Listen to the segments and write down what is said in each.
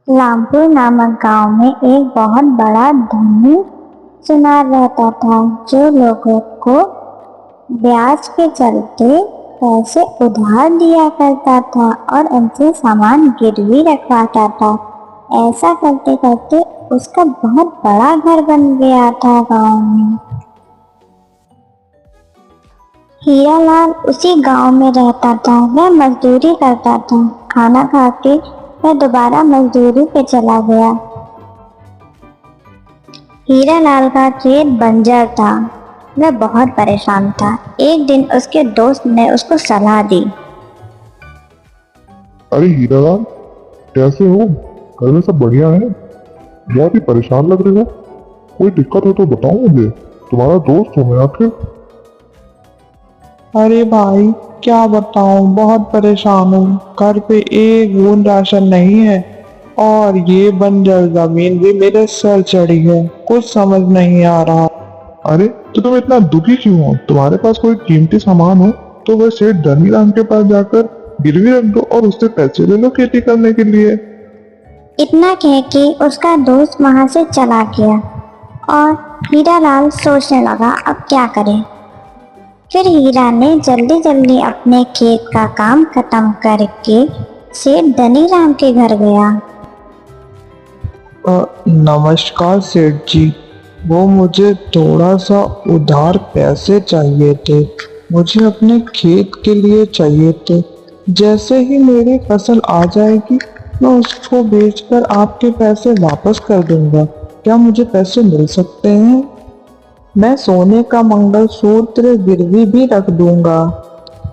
लामपुर नामक गांव में एक बहुत बड़ा धनी सुनार रहता था जो लोगों को ब्याज के चलते पैसे उधार दिया करता था और उनसे सामान गिरवी रखवाता था। ऐसा करते करते उसका बहुत बड़ा घर बन गया था गांव में। हीरालाल उसी गांव में रहता था। वह मजदूरी करता था। खाना खा के वह दोबारा मजदूरी पे चला गया। हीरालाल का खेत बंजर था। वह बहुत परेशान था। एक दिन उसके दोस्त ने उसको सलाह दी। अरे हीरालाल, कैसे हो? घर में सब बढ़िया है? बहुत ही परेशान लग रहे हो। कोई दिक्कत हो तो बताओ मुझे, तुम्हारा दोस्त हूँ मैं आखिर। अरे भाई, क्या बताऊं, बहुत परेशान हूँ। घर पे एक बूंद राशन नहीं है और ये बंजर जमीन भी मेरे सर चढ़ी है। कुछ समझ नहीं आ रहा। अरे तो तुम इतना दुखी क्यों हो? तुम्हारे पास कोई कीमती सामान हो तो वह सेठ धनीराम के पास जाकर गिरवी रख दो और उससे पैसे ले लो खेती करने के लिए। इतना कह के उसका दोस्त वहां से चला गया और हीरालाल सोचने लगा अब क्या करे। फिर हीरा ने जल्दी जल्दी अपने खेत का काम खत्म करके सेठ धनीराम के घर गया। नमस्कार सेठ जी, वो मुझे थोड़ा सा उधार पैसे चाहिए थे। मुझे अपने खेत के लिए चाहिए थे। जैसे ही मेरी फसल आ जाएगी मैं उसको बेचकर आपके पैसे वापस कर दूंगा। क्या मुझे पैसे मिल सकते हैं? मैं सोने का मंगलसूत्र गिरवी भी रख दूंगा।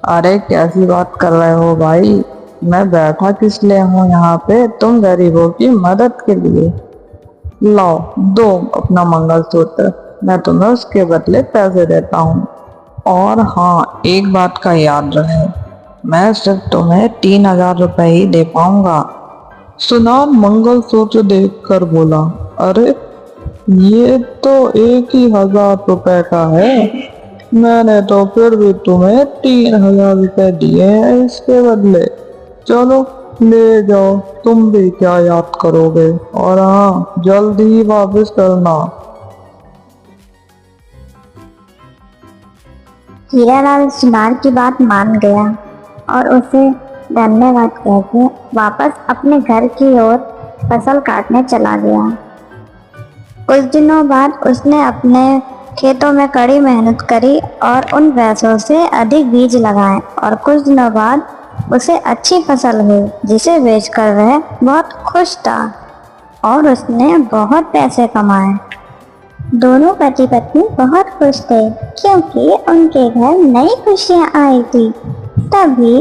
अरे कैसी बात कर रहे हो भाई? मैं बैठा किस लिए हूँ यहाँ पे? तुम गरीबों की मदद के लिए। लाओ, दो अपना मंगलसूत्र, मैं तुम्हें उसके बदले पैसे देता हूँ। और हाँ, एक बात का याद रहे, मैं सिर्फ तुम्हें 3,000 रुपए ही दे पाऊंगा। सुनार मंगलसूत्र देखकर बोला, अरे ये तो 1,000 रुपए का है। मैंने तो फिर भी तुम्हें 3,000 रुपए दिए हैं इसके बदले। चलो ले जाओ, तुम भी क्या याद करोगे। और हाँ, जल्दी ही वापस करना। हीरालाल सुनार की बात मान गया और उसे धन्यवाद कहकर वापस अपने घर की ओर फसल काटने चला गया। कुछ दिनों बाद उसने अपने खेतों में कड़ी मेहनत करी और उन पैसों से अधिक बीज लगाए और कुछ दिनों बाद उसे अच्छी फसल हुई जिसे बेचकर वह बहुत खुश था और उसने बहुत पैसे कमाए। दोनों पति पत्नी बहुत खुश थे क्योंकि उनके घर नई खुशियां आई थी। तभी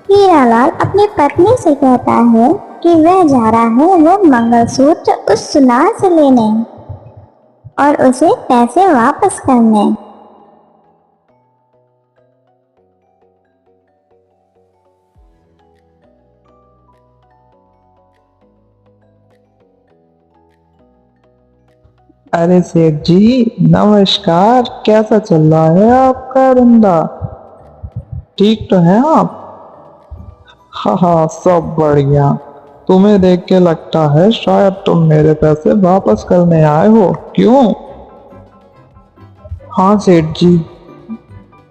हीरालाल अपनी पत्नी से कहता है कि वह जा रहा है वो मंगलसूत्र उस सुनार से लेने और उसे पैसे वापस करने। अरे सेठ जी, नमस्कार। कैसा चल रहा है आपका धंधा? ठीक तो है आप? हाँ हाँ, सब बढ़िया। तुम्हें देख के लगता है शायद तुम मेरे पैसे वापस करने आए हो, क्यों? हाँ सेठ जी,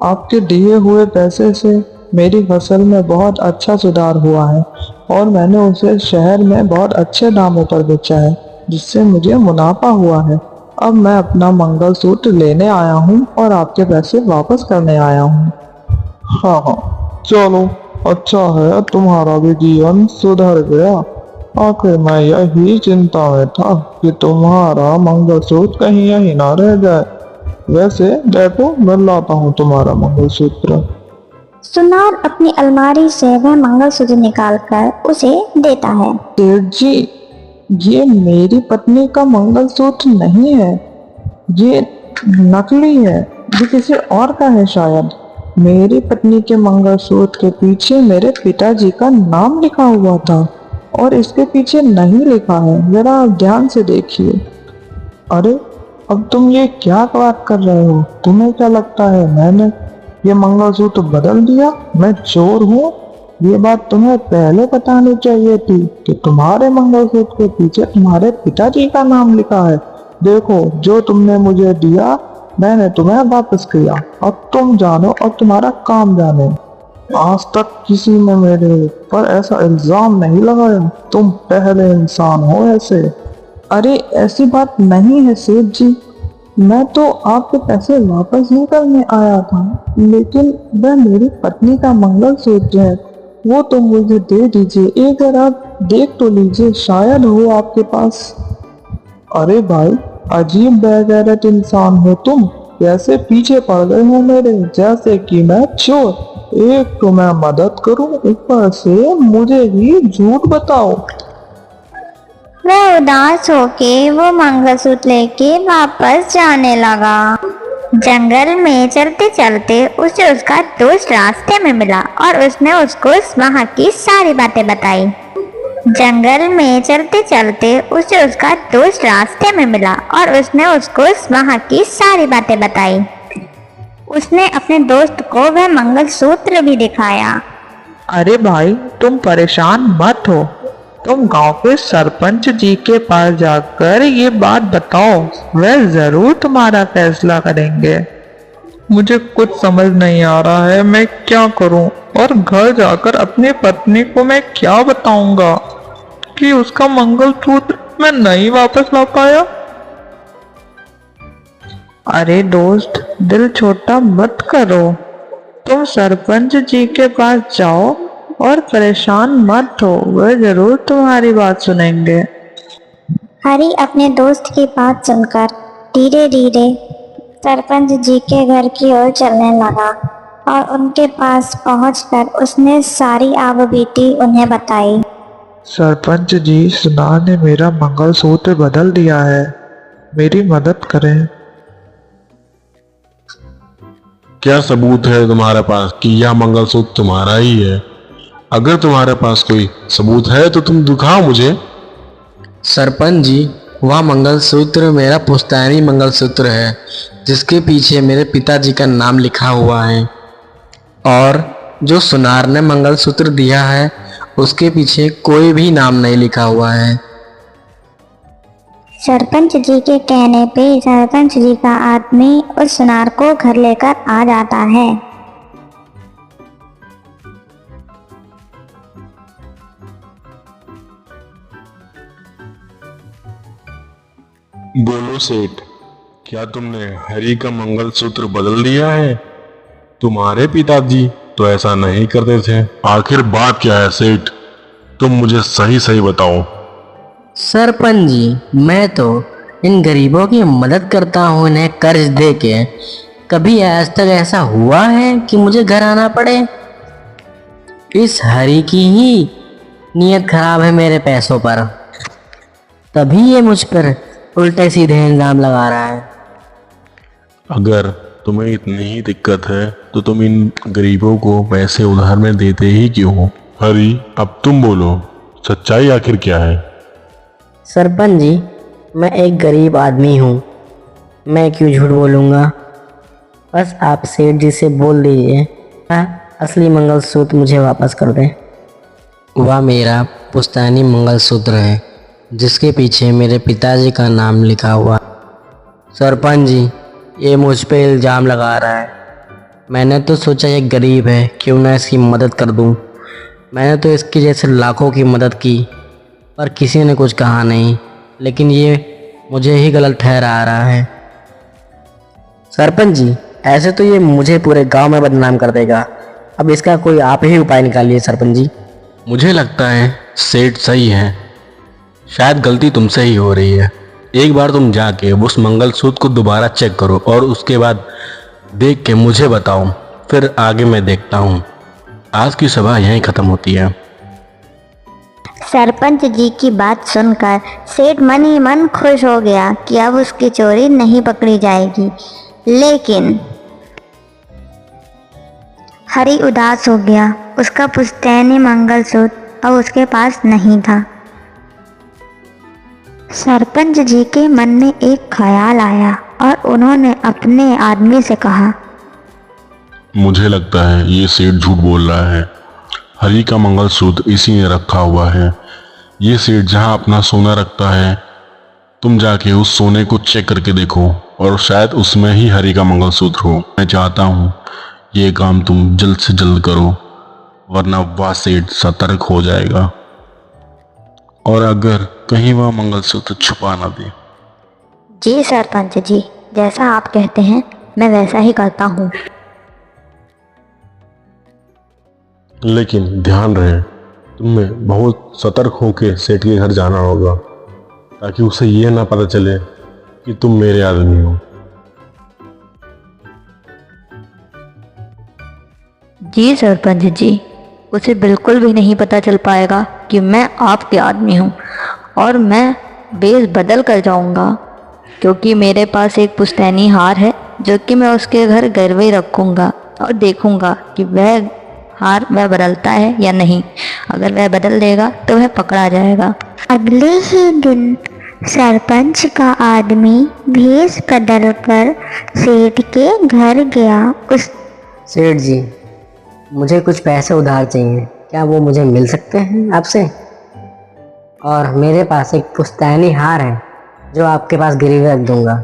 आपके दिए हुए पैसे से मेरी फसल में बहुत अच्छा सुधार हुआ है और मैंने उसे शहर में बहुत अच्छे दामों पर बेचा है जिससे मुझे मुनाफा हुआ है। अब मैं अपना मंगलसूत्र लेने आया हूँ और आपके पैसे वापस करने आया हूँ। हाँ हाँ, चलो अच्छा है, तुम्हारा भी जीवन सुधर गया। आखिर मैं यही चिंता में था कि तुम्हारा मंगलसूत्र कहीं यहीं ना रह जाए। वैसे देखो, मैं लाता हूँ तुम्हारा मंगलसूत्र। सुनार अपनी अलमारी से वह मंगलसूत्र निकालकर उसे देता है। सेठ जी, ये मेरी पत्नी का मंगलसूत्र नहीं है, ये नकली है। ये किसी और का है शायद। मेरी पत्नी के मंगलसूत्र के पीछे मेरे पिताजी का नाम लिखा हुआ था और इसके पीछे नहीं लिखा है। जरा आप ध्यान से देखिए। अरे अब तुम ये क्या बात कर रहे हो? तुम्हें क्या लगता है मैंने ये मंगलसूत्र बदल दिया? मैं चोर हूँ? ये बात तुम्हें पहले बतानी चाहिए थी कि तुम्हारे मंगलसूत्र के पीछे तुम्हारे पिताजी का नाम लिखा है। देखो, जो तुमने मुझे दिया मैंने तुम्हें वापस किया। अब तुम जानो और तुम्हारा काम जाने। आज तक किसी ने मेरे ऊपर ऐसा इल्जाम नहीं लगाया। तुम पहले इंसान हो ऐसे। अरे ऐसी बात नहीं है सेठ जी, मैं तो आपके पैसे वापस नहीं करने आया था, लेकिन वह मेरी पत्नी का मंगलसूत्र है, वो तो मुझे दे दीजिए। एक बार आप देख तो लीजिए, शायद हो आपके पास। अरे भाई, अजीब बेगैरत इंसान हो तुम। कैसे पीछे पड़ गए हो मेरे, जैसे कि मैं चोर। एक तो मैं मदद करूं, ऊपर से मुझे ही झूठ बताओ। वह उदास होके वो मंगलसूत्र लेके वापस जाने लगा। जंगल में चलते चलते उसे उसका दोस्त रास्ते में मिला और उसने उसको वहाँ की सारी बातें बताई। जंगल में चलते चलते उसे उसका दोस्त रास्ते में मिला और उसने उसको वहाँ की सारी बातें बताई। उसने अपने दोस्त को वह मंगलसूत्र भी दिखाया। अरे भाई, तुम परेशान मत हो। तुम गांव के सरपंच जी के पास जाकर ये बात बताओ, वह जरूर तुम्हारा फैसला करेंगे। मुझे कुछ समझ नहीं आ रहा है, मैं क्या करूं? और घर जाकर अपनी पत्नी को मैं क्या बताऊंगा कि उसका मंगलसूत्र मैं नहीं वापस ला पाया? अरे दोस्त, दिल छोटा मत करो। तुम सरपंच जी के पास जाओ और परेशान मत हो, वह जरूर तुम्हारी बात सुनेंगे। हरी अपने दोस्त की बात सुनकर धीरे धीरे सरपंच जी के घर की ओर चलने लगा और उनके पास पहुंचकर उसने सारी आगबीती उन्हें बताई। सरपंच जी, सुनार ने मेरा मंगलसूत्र बदल दिया है, मेरी मदद करें। क्या सबूत है तुम्हारे पास कि यह मंगलसूत्र तुम्हारा ही है? अगर तुम्हारे पास कोई सबूत है तो तुम दिखाओ मुझे। सरपंच जी, वह मंगलसूत्र मेरा पुश्तैनी मंगलसूत्र है, जिसके पीछे मेरे पिताजी का नाम लिखा हुआ है। और जो सुनार ने मंगलसूत्र दिया है उसके पीछे कोई भी नाम नहीं लिखा हुआ है। सरपंच जी के कहने पे सरपंच जी का आदमी उस सुनार को घर लेकर आ जाता है। बोलो सेठ, क्या तुमने हरी का मंगलसूत्र बदल दिया है? तुम्हारे पिताजी तो ऐसा नहीं करते थे। आखिर बात क्या है सेठ? तुम मुझे सही सही बताओ। सरपंच जी, मैं तो इन गरीबों की मदद करता हूँ, इन्हें कर्ज दे के। कभी आज तक ऐसा हुआ है कि मुझे घर आना पड़े? इस हरी की ही नीयत खराब है मेरे पैसों पर, तभी ये मुझ पर उल्टे सीधे इल्जाम लगा रहा है। अगर तुम्हें इतनी ही दिक्कत है तो तुम इन गरीबों को पैसे उधार में देते ही क्यों हो? हरी, अब तुम बोलो, सच्चाई आखिर क्या है? सरपंच जी, मैं एक गरीब आदमी हूँ, मैं क्यों झूठ बोलूँगा। बस आप सेठ जी से बोल दीजिए, असली मंगलसूत्र मुझे वापस कर दें। वह मेरा पुश्तैनी मंगलसूत्र है, जिसके पीछे मेरे पिताजी का नाम लिखा हुआ। सरपंच जी, ये मुझ पे इल्ज़ाम लगा रहा है। मैंने तो सोचा ये गरीब है, क्यों ना इसकी मदद कर दूं। मैंने तो इसके जैसे लाखों की मदद की, पर किसी ने कुछ कहा नहीं, लेकिन ये मुझे ही गलत ठहरा रहा है। सरपंच जी, ऐसे तो ये मुझे पूरे गांव में बदनाम कर देगा। अब इसका कोई आप ही उपाय निकालिए सरपंच जी। मुझे लगता है सेठ सही है, शायद गलती तुमसे ही हो रही है। एक बार तुम जाके उस मंगलसूत्र को दोबारा चेक करो और उसके बाद देख के मुझे बताओ, फिर आगे मैं देखता हूँ। आज की सभा यहीं ख़त्म होती है। सरपंच जी की बात सुनकर सेठ मन ही मन खुश हो गया कि अब उसकी चोरी नहीं पकड़ी जाएगी। लेकिन हरी उदास हो गया, उसका पुश्तैनी मंगलसूत्र अब उसके पास नहीं था। सरपंच जी के मन में एक ख्याल आया और उन्होंने अपने आदमी से कहा, मुझे लगता है ये सेठ झूठ बोल रहा है। हरी का मंगलसूत्र इसी ने रखा हुआ है। ये सेठ जहाँ अपना सोना रखता है, तुम जाके उस सोने को चेक करके देखो और शायद उसमें ही हरी का मंगलसूत्र हो। मैं चाहता हूँ ये काम तुम जल्द से जल्द करो, वरना वह सेठ सतर्क हो जाएगा और अगर कहीं वह मंगलसूत्र छुपा ना दे। जी सरपंच जी, जैसा आप कहते हैं मैं वैसा ही करता हूँ। लेकिन ध्यान रहे, तुम्हें बहुत सतर्क होकर सेठ के घर जाना होगा ताकि उसे यह ना पता चले कि तुम मेरे आदमी हो। जी सरपंच जी, उसे बिल्कुल भी नहीं पता चल पाएगा कि मैं आपके आदमी हूँ और मैं बेस बदल कर जाऊँगा, क्योंकि मेरे पास एक पुश्तैनी हार है जो कि मैं उसके घर गिरवे रखूँगा और देखूँगा कि वह हार वह बदलता है या नहीं। अगर वह बदल देगा तो वह पकड़ा जाएगा। अगले ही दिन सरपंच का आदमी भेष बदल कर सेठ के घर गया। उस सेठ जी, मुझे कुछ पैसे उधार चाहिए, क्या वो मुझे मिल सकते हैं आपसे? और मेरे पास एक पुश्तैनी हार है जो आपके पास गिरवी रख दूंगा।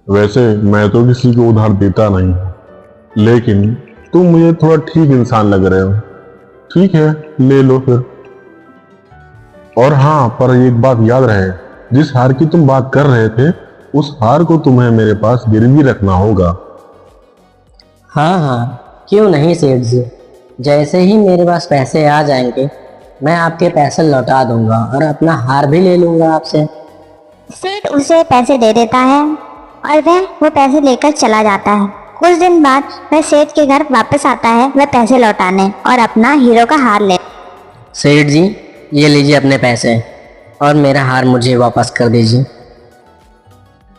वैसे मैं तो किसी को उधार देता नहीं, लेकिन तुम मुझे थोड़ा ठीक इंसान लग रहे हो। ठीक है, ले लो फिर। और हाँ, पर एक बात याद रहे, जिस हार की तुम बात कर रहे थे उस हार को तुम्हें मेरे पास गिरवी रखना होगा। हाँ हाँ, क्यों नहीं सेठ जी, जैसे ही मेरे पास पैसे आ जाएंगे मैं आपके पैसे लौटा दूंगा और अपना हार भी ले लूंगा आपसे। सेठ उसे पैसे दे देता है और वह वो पैसे लेकर चला जाता है। कुछ दिन बाद वह सेठ के घर वापस आता है, वह पैसे लौटाने और अपना हीरो का हार ले। सेठ जी, ये लीजिए अपने पैसे और मेरा हार मुझे वापस कर दीजिए।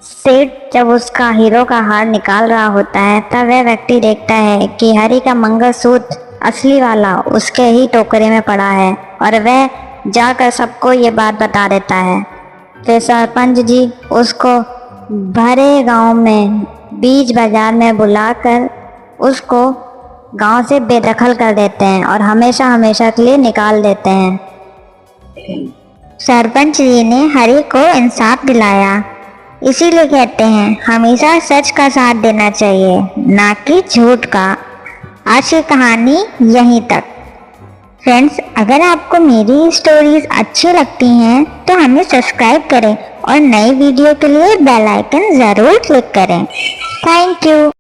सेठ जब उसका हीरो का हार निकाल रहा होता है तब वह व्यक्ति देखता है कि हरी का मंगलसूत्र असली वाला उसके ही टोकरे में पड़ा है और वह जाकर सबको ये बात बता देता है। फिर सरपंच जी उसको भरे गांव में बीच बाजार में बुलाकर उसको गांव से बेदखल कर देते हैं और हमेशा हमेशा के लिए निकाल देते हैं। सरपंच जी ने हरी को इंसाफ दिलाया, इसीलिए कहते हैं हमेशा सच का साथ देना चाहिए, ना कि झूठ का। आज की कहानी यहीं तक। फ्रेंड्स, अगर आपको मेरी स्टोरीज अच्छी लगती हैं तो हमें सब्सक्राइब करें और नई वीडियो के लिए बेल आइकन ज़रूर क्लिक करें। Thank you.